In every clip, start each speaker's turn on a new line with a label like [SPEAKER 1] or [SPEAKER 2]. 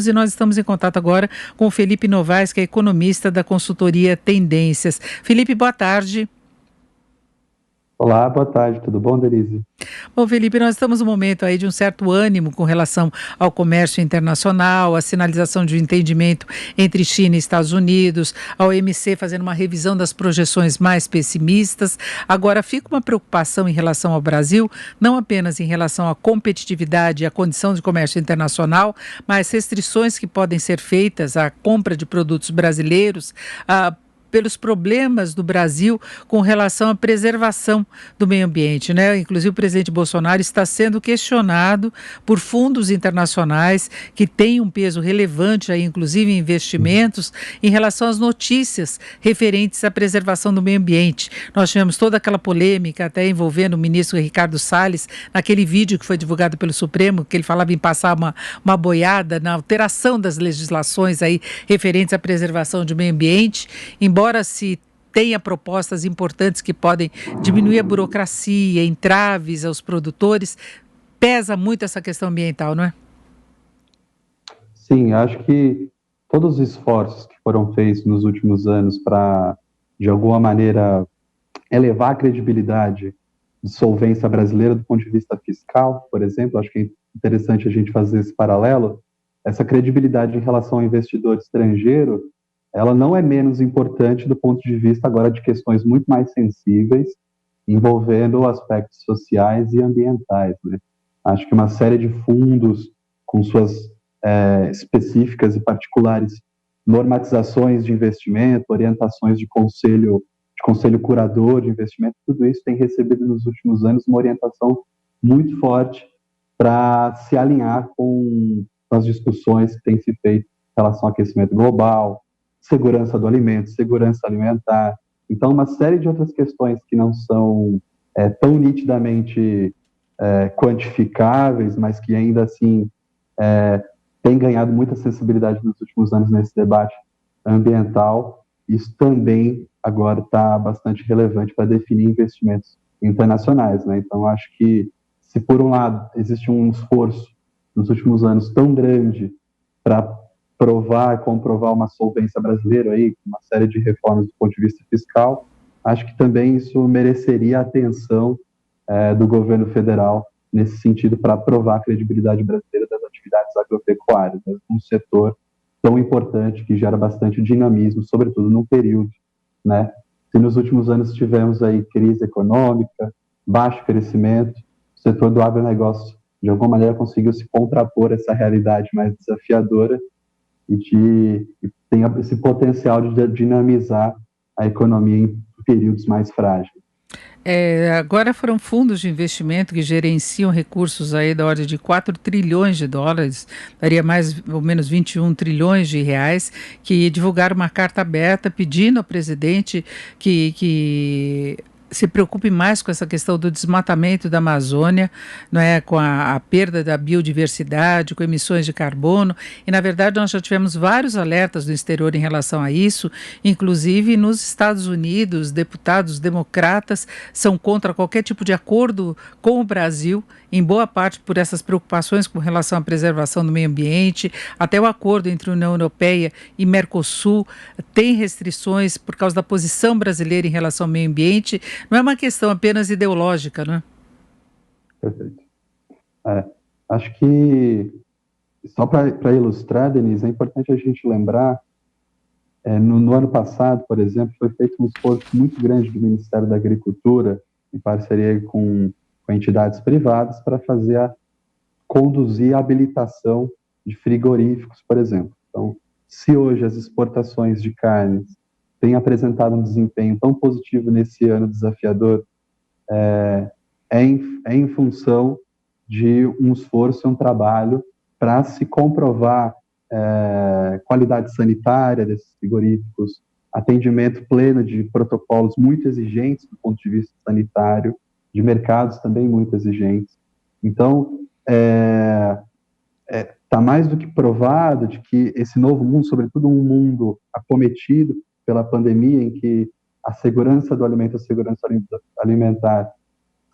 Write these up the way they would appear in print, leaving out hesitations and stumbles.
[SPEAKER 1] E nós estamos em contato agora com o Felipe Novaes, que é economista da consultoria Tendências. Felipe, boa tarde.
[SPEAKER 2] Olá, boa tarde, tudo bom, Denise?
[SPEAKER 1] Bom, Felipe, nós estamos num momento aí de um certo ânimo com relação ao comércio internacional, a sinalização de um entendimento entre China e Estados Unidos, a OMC fazendo uma revisão das projeções mais pessimistas. Agora, fica uma preocupação em relação ao Brasil, não apenas em relação à competitividade e à condição de comércio internacional, mas restrições que podem ser feitas à compra de produtos brasileiros, pelos problemas do Brasil com relação à preservação do meio ambiente, né? Inclusive o presidente Bolsonaro está sendo questionado por fundos internacionais que têm um peso relevante aí, inclusive em investimentos, em relação às notícias referentes à preservação do meio ambiente. Nós tivemos toda aquela polêmica até envolvendo o ministro Ricardo Salles, naquele vídeo que foi divulgado pelo Supremo, que ele falava em passar uma boiada na alteração das legislações aí referentes à preservação do meio ambiente, embora se tenha propostas importantes que podem diminuir a burocracia, entraves aos produtores, pesa muito essa questão ambiental, não é?
[SPEAKER 2] Sim, acho que todos os esforços que foram feitos nos últimos anos para, de alguma maneira, elevar a credibilidade de solvência brasileira do ponto de vista fiscal, por exemplo, acho que é interessante a gente fazer esse paralelo. Essa credibilidade em relação ao investidor estrangeiro, ela não é menos importante do ponto de vista agora de questões muito mais sensíveis, envolvendo aspectos sociais e ambientais, né? Acho que uma série de fundos com suas específicas e particulares normatizações de investimento, orientações de conselho curador de investimento, tudo isso tem recebido nos últimos anos uma orientação muito forte para se alinhar com as discussões que têm se feito em relação ao aquecimento global, segurança do alimento, segurança alimentar. Então, uma série de outras questões que não são tão nitidamente quantificáveis, mas que ainda assim tem ganhado muita sensibilidade nos últimos anos nesse debate ambiental. Isso também agora está bastante relevante para definir investimentos internacionais, né? Então, acho que se por um lado existe um esforço nos últimos anos tão grande para provar, comprovar uma solvência brasileira aí, uma série de reformas do ponto de vista fiscal, acho que também isso mereceria a atenção do governo federal nesse sentido para provar a credibilidade brasileira das atividades agropecuárias, né? Um setor tão importante que gera bastante dinamismo, sobretudo num período, né? Se nos últimos anos tivemos aí crise econômica, baixo crescimento, o setor do agronegócio de alguma maneira conseguiu se contrapor a essa realidade mais desafiadora e tem esse potencial de dinamizar a economia em períodos mais frágeis.
[SPEAKER 1] Agora foram fundos de investimento que gerenciam recursos aí da ordem de 4 trilhões de dólares, daria mais ou menos 21 trilhões de reais, que divulgaram uma carta aberta pedindo ao presidente que se preocupe mais com essa questão do desmatamento da Amazônia, não é, com a perda da biodiversidade, com emissões de carbono, e na verdade nós já tivemos vários alertas do exterior em relação a isso, inclusive nos Estados Unidos, deputados democratas são contra qualquer tipo de acordo com o Brasil, em boa parte por essas preocupações com relação à preservação do meio ambiente, até o acordo entre a União Europeia e Mercosul tem restrições por causa da posição brasileira em relação ao meio ambiente. Não é uma questão apenas ideológica, não é?
[SPEAKER 2] Perfeito. Acho que, só para ilustrar, Denise, é importante a gente lembrar, no ano passado, por exemplo, foi feito um esforço muito grande do Ministério da Agricultura, em parceria com entidades privadas, para conduzir a habilitação de frigoríficos, por exemplo. Então, se hoje as exportações de carnes têm apresentado um desempenho tão positivo nesse ano desafiador, em função de um esforço e um trabalho para se comprovar qualidade sanitária desses frigoríficos, atendimento pleno de protocolos muito exigentes do ponto de vista sanitário, de mercados também muito exigentes. Então, está mais do que provado de que esse novo mundo, sobretudo um mundo acometido pela pandemia, em que a segurança do alimento, a segurança alimentar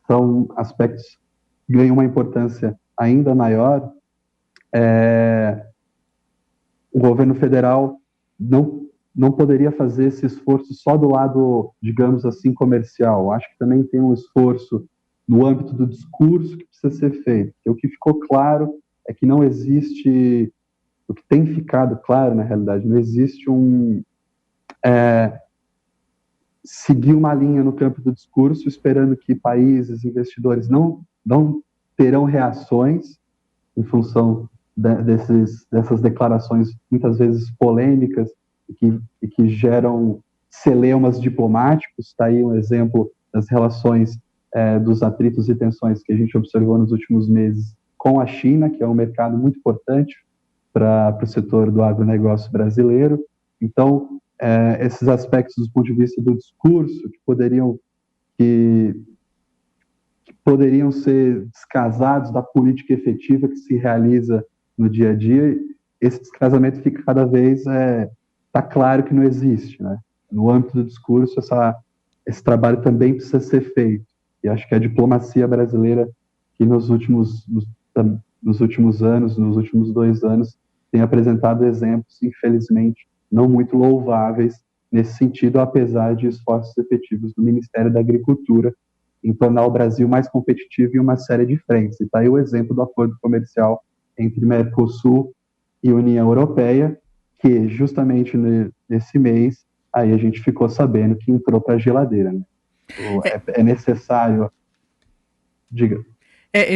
[SPEAKER 2] são aspectos que ganham uma importância ainda maior, o governo federal não poderia fazer esse esforço só do lado, digamos assim, comercial. Acho que também tem um esforço no âmbito do discurso que precisa ser feito. Porque o que ficou claro é que não existe, o que tem ficado claro, na realidade, não existe seguir uma linha no campo do discurso, esperando que países, investidores não terão reações em função dessas declarações muitas vezes polêmicas e que geram celeumas diplomáticos. Está aí um exemplo das relações dos atritos e tensões que a gente observou nos últimos meses com a China, que é um mercado muito importante para o setor do agronegócio brasileiro. Então, esses aspectos do ponto de vista do discurso que poderiam ser descasados da política efetiva que se realiza no dia a dia, esse descasamento fica cada vez, está claro que não existe, né? No âmbito do discurso, esse trabalho também precisa ser feito, e acho que a diplomacia brasileira, que nos últimos anos, nos últimos 2 anos, tem apresentado exemplos, infelizmente, não muito louváveis nesse sentido, apesar de esforços efetivos do Ministério da Agricultura em tornar o Brasil mais competitivo em uma série de frentes. E está aí o exemplo do acordo comercial entre Mercosul e União Europeia, que justamente nesse mês, aí a gente ficou sabendo que entrou para a geladeira, né? É necessário... Diga.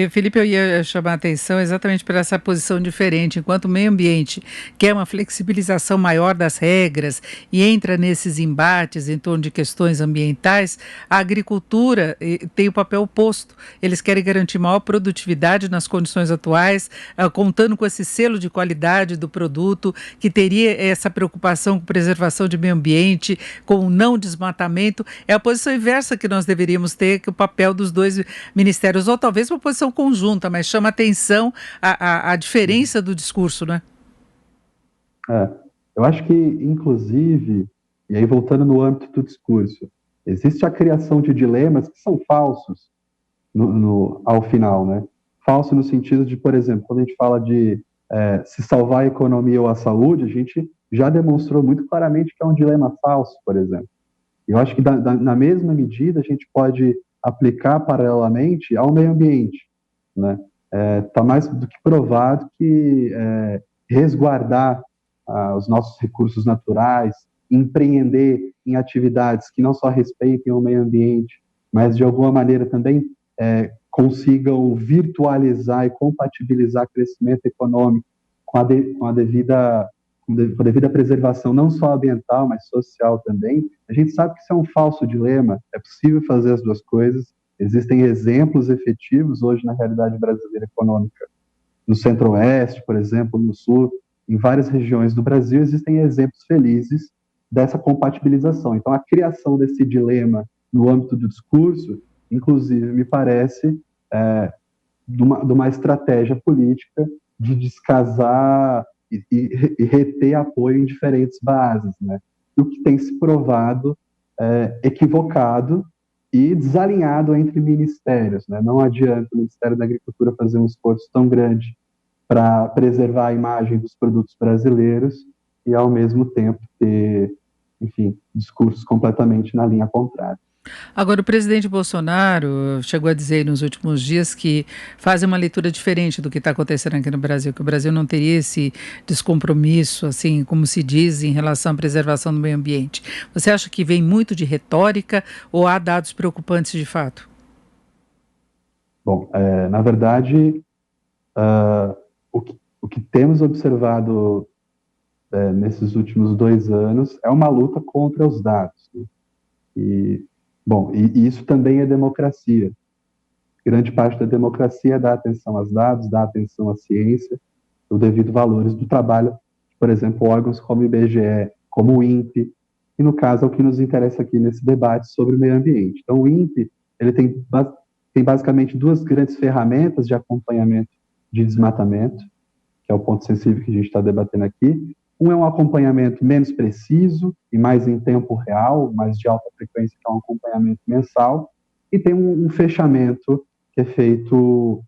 [SPEAKER 1] Felipe, eu ia chamar a atenção exatamente para essa posição diferente. Enquanto o meio ambiente quer uma flexibilização maior das regras e entra nesses embates em torno de questões ambientais, a agricultura tem o papel oposto. Eles querem garantir maior produtividade nas condições atuais, contando com esse selo de qualidade do produto, que teria essa preocupação com preservação de meio ambiente, com o não desmatamento. É a posição inversa que nós deveríamos ter, que o papel dos dois ministérios, ou talvez uma posição conjunta, mas chama atenção a diferença do discurso, né?
[SPEAKER 2] Eu acho que, inclusive, e aí voltando no âmbito do discurso, existe a criação de dilemas que são falsos ao final, né? Falso no sentido de, por exemplo, quando a gente fala de se salvar a economia ou a saúde, a gente já demonstrou muito claramente que é um dilema falso, por exemplo. E eu acho que, na mesma medida, a gente pode aplicar paralelamente ao meio ambiente, né? Está mais do que provado que resguardar os nossos recursos naturais, empreender em atividades que não só respeitem o meio ambiente, mas de alguma maneira também consigam virtualizar e compatibilizar crescimento econômico com a devida preservação, não só ambiental, mas social também. A gente sabe que isso é um falso dilema, é possível fazer as duas coisas, existem exemplos efetivos hoje na realidade brasileira econômica. No Centro-Oeste, por exemplo, no Sul, em várias regiões do Brasil, existem exemplos felizes dessa compatibilização. Então, a criação desse dilema no âmbito do discurso, inclusive, me parece de uma estratégia política de descasar e reter apoio em diferentes bases, né? O que tem se provado equivocado e desalinhado entre ministérios, né? Não adianta o Ministério da Agricultura fazer um esforço tão grande para preservar a imagem dos produtos brasileiros e, ao mesmo tempo, ter, enfim, discursos completamente na linha contrária.
[SPEAKER 1] Agora, o presidente Bolsonaro chegou a dizer nos últimos dias que faz uma leitura diferente do que está acontecendo aqui no Brasil, que o Brasil não teria esse descompromisso, assim, como se diz, em relação à preservação do meio ambiente. Você acha que vem muito de retórica ou há dados preocupantes de fato?
[SPEAKER 2] Bom, na verdade, o que temos observado nesses últimos 2 anos é uma luta contra os dados, né? E isso também é democracia. Grande parte da democracia dá atenção aos dados, dá atenção à ciência, o devido valores do trabalho, por exemplo, órgãos como o IBGE, como o INPE, e no caso é o que nos interessa aqui nesse debate sobre o meio ambiente. Então, o INPE ele tem basicamente 2 grandes ferramentas de acompanhamento de desmatamento, que é o ponto sensível que a gente está debatendo aqui. Um é um acompanhamento menos preciso e mais em tempo real, mais de alta frequência, que é um acompanhamento mensal, e tem um fechamento que é feito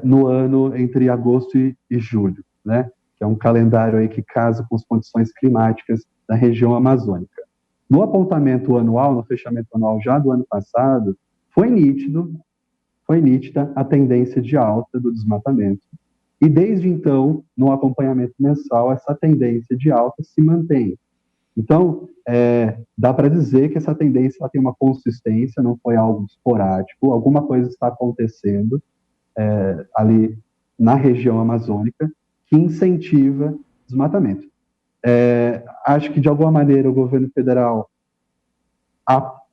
[SPEAKER 2] no ano entre agosto e julho, né? que é um calendário aí que casa com as condições climáticas da região amazônica. No apontamento anual, no fechamento anual já do ano passado, foi nítida a tendência de alta do desmatamento. E desde então, no acompanhamento mensal, essa tendência de alta se mantém. Então, dá para dizer que essa tendência ela tem uma consistência, não foi algo esporádico, alguma coisa está acontecendo ali na região amazônica que incentiva desmatamento. Acho que, de alguma maneira, o governo federal,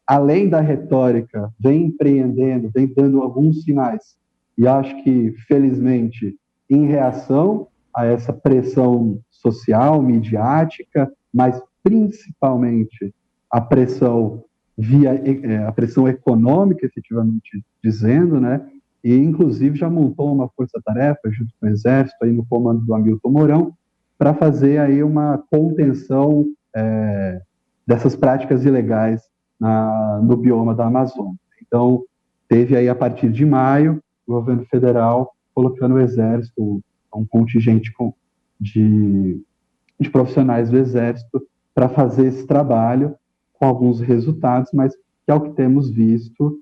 [SPEAKER 2] além da retórica, vem empreendendo, vem dando alguns sinais, e acho que, felizmente, em reação a essa pressão social, midiática, mas principalmente a pressão a pressão econômica, efetivamente dizendo, né? E inclusive já montou uma força-tarefa junto com o Exército aí no comando do Hamilton Mourão para fazer aí uma contenção dessas práticas ilegais no bioma da Amazônia. Então, teve aí a partir de maio o governo federal colocando o Exército, um contingente de profissionais do Exército para fazer esse trabalho com alguns resultados, mas que, ao que temos visto,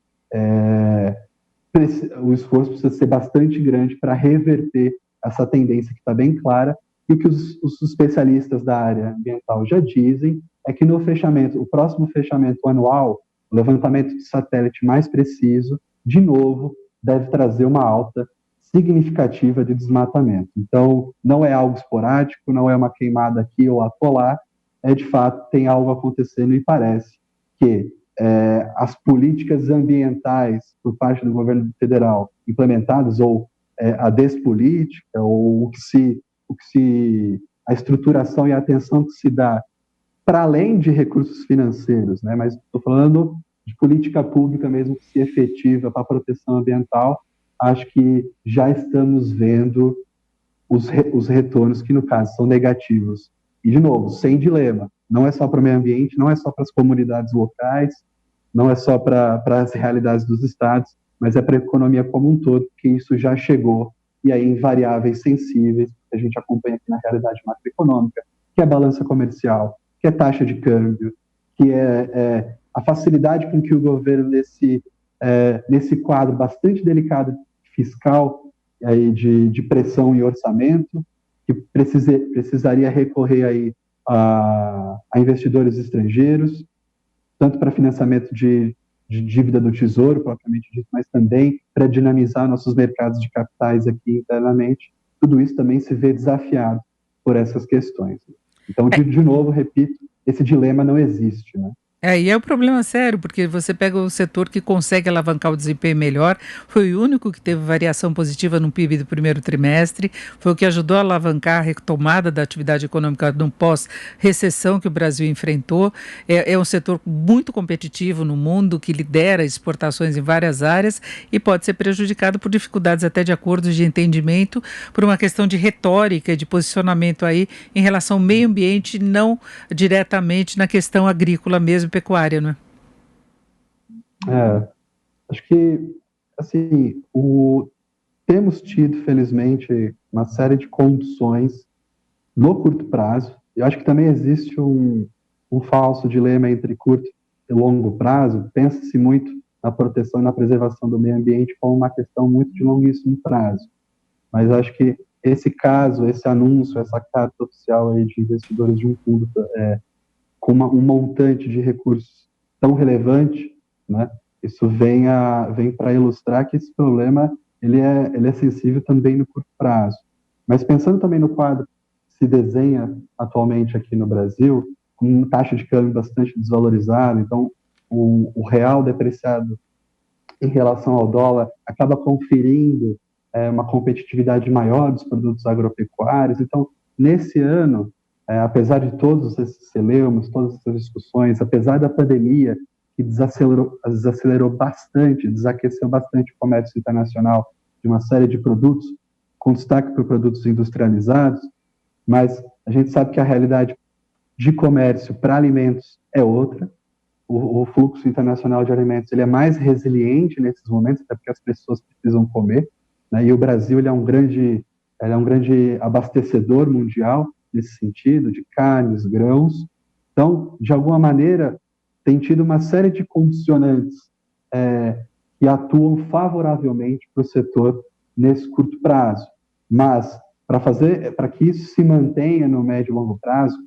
[SPEAKER 2] o esforço precisa ser bastante grande para reverter essa tendência que está bem clara. E o que os especialistas da área ambiental já dizem é que o próximo fechamento anual, o levantamento de satélite mais preciso, de novo, deve trazer uma alta significativa de desmatamento. Então, não é algo esporádico, não é uma queimada aqui ou acolá, de fato, tem algo acontecendo e parece que as políticas ambientais por parte do governo federal implementadas, ou a despolítica, ou a estruturação e a atenção que se dá para além de recursos financeiros, né? Mas estou falando de política pública mesmo que se efetiva para a proteção ambiental, acho que já estamos vendo os retornos que, no caso, são negativos. E, de novo, sem dilema, não é só para o meio ambiente, não é só para as comunidades locais, não é só para as realidades dos estados, mas é para a economia como um todo, que isso já chegou, e aí em variáveis sensíveis, que a gente acompanha aqui na realidade macroeconômica, que é a balança comercial, que é taxa de câmbio, que é a facilidade com que o governo, nesse quadro bastante delicado fiscal, aí de pressão em orçamento, que precisaria recorrer aí a investidores estrangeiros, tanto para financiamento de dívida do Tesouro, propriamente dito, mas também para dinamizar nossos mercados de capitais aqui internamente. Tudo isso também se vê desafiado por essas questões. Então, de novo, repito, esse dilema não existe, né?
[SPEAKER 1] E é um problema sério, porque você pega o setor que consegue alavancar o desempenho melhor, foi o único que teve variação positiva no PIB do primeiro trimestre, foi o que ajudou a alavancar a retomada da atividade econômica no pós-recessão que o Brasil enfrentou. É um setor muito competitivo no mundo, que lidera exportações em várias áreas e pode ser prejudicado por dificuldades até de acordos de entendimento, por uma questão de retórica e de posicionamento aí em relação ao meio ambiente, não diretamente na questão agrícola mesmo, pecuária, não
[SPEAKER 2] é? Acho que, assim, temos tido, felizmente, uma série de condições no curto prazo. Eu acho que também existe um falso dilema entre curto e longo prazo. Pensa-se muito na proteção e na preservação do meio ambiente como uma questão muito de longuíssimo prazo. Mas acho que esse caso, esse anúncio, essa carta oficial aí de investidores de um fundo com um montante de recursos tão relevante, né? Isso vem para ilustrar que esse problema ele é sensível também no curto prazo. Mas pensando também no quadro que se desenha atualmente aqui no Brasil, com uma taxa de câmbio bastante desvalorizada, então o real depreciado em relação ao dólar acaba conferindo uma competitividade maior dos produtos agropecuários. Então, nesse ano, apesar de todos esses celeumas, todas essas discussões, apesar da pandemia, que desacelerou bastante, desaqueceu bastante o comércio internacional de uma série de produtos, com destaque para produtos industrializados, mas a gente sabe que a realidade de comércio para alimentos é outra. O fluxo internacional de alimentos ele é mais resiliente nesses momentos, até porque as pessoas precisam comer, né? E o Brasil ele é um grande ela é um grande abastecedor mundial nesse sentido, de carnes, grãos. Então, de alguma maneira, tem tido uma série de condicionantes que atuam favoravelmente para o setor nesse curto prazo. Mas, para que isso se mantenha no médio e longo prazo,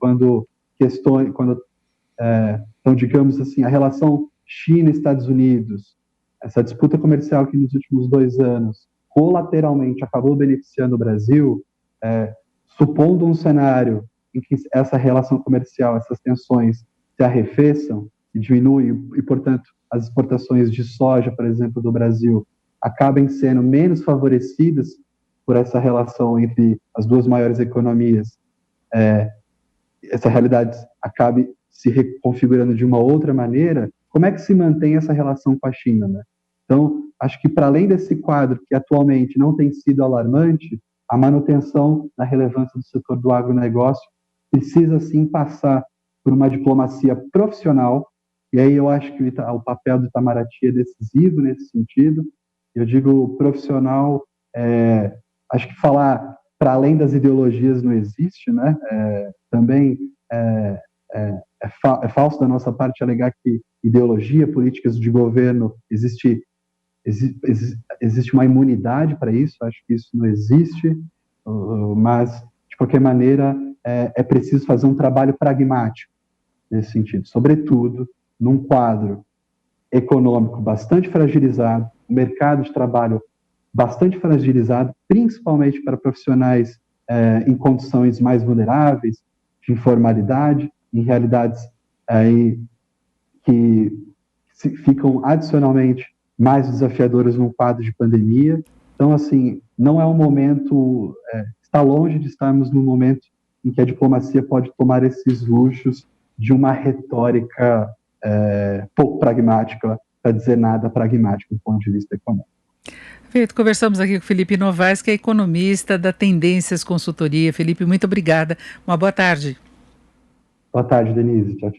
[SPEAKER 2] então, digamos assim, a relação China-Estados Unidos, essa disputa comercial que nos últimos 2 anos colateralmente acabou beneficiando o Brasil, supondo um cenário em que essa relação comercial, essas tensões se arrefeçam e diminuem, e, portanto, as exportações de soja, por exemplo, do Brasil, acabem sendo menos favorecidas por essa relação entre as duas maiores economias, essa realidade acabe se reconfigurando de uma outra maneira, como é que se mantém essa relação com a China, né? Então, acho que para além desse quadro que atualmente não tem sido alarmante, a manutenção da relevância do setor do agronegócio precisa, sim, passar por uma diplomacia profissional, e aí eu acho que o papel do Itamaraty é decisivo nesse sentido. Eu digo profissional, acho que falar para além das ideologias não existe, né? Também é falso da nossa parte alegar que ideologia, políticas de governo, existe uma imunidade para isso. Acho que isso não existe, mas, de qualquer maneira, é preciso fazer um trabalho pragmático nesse sentido, sobretudo num quadro econômico bastante fragilizado, um mercado de trabalho bastante fragilizado, principalmente para profissionais em condições mais vulneráveis, de informalidade, em realidades que ficam adicionalmente mais desafiadoras num quadro de pandemia. Então, assim, não é um momento, está longe de estarmos num momento em que a diplomacia pode tomar esses luxos de uma retórica pouco pragmática, para dizer nada pragmático do ponto de vista econômico.
[SPEAKER 1] Perfeito, conversamos aqui com o Felipe Novaes, que é economista da Tendências Consultoria. Felipe, muito obrigada. Uma boa tarde.
[SPEAKER 2] Boa tarde, Denise. Tchau, tchau.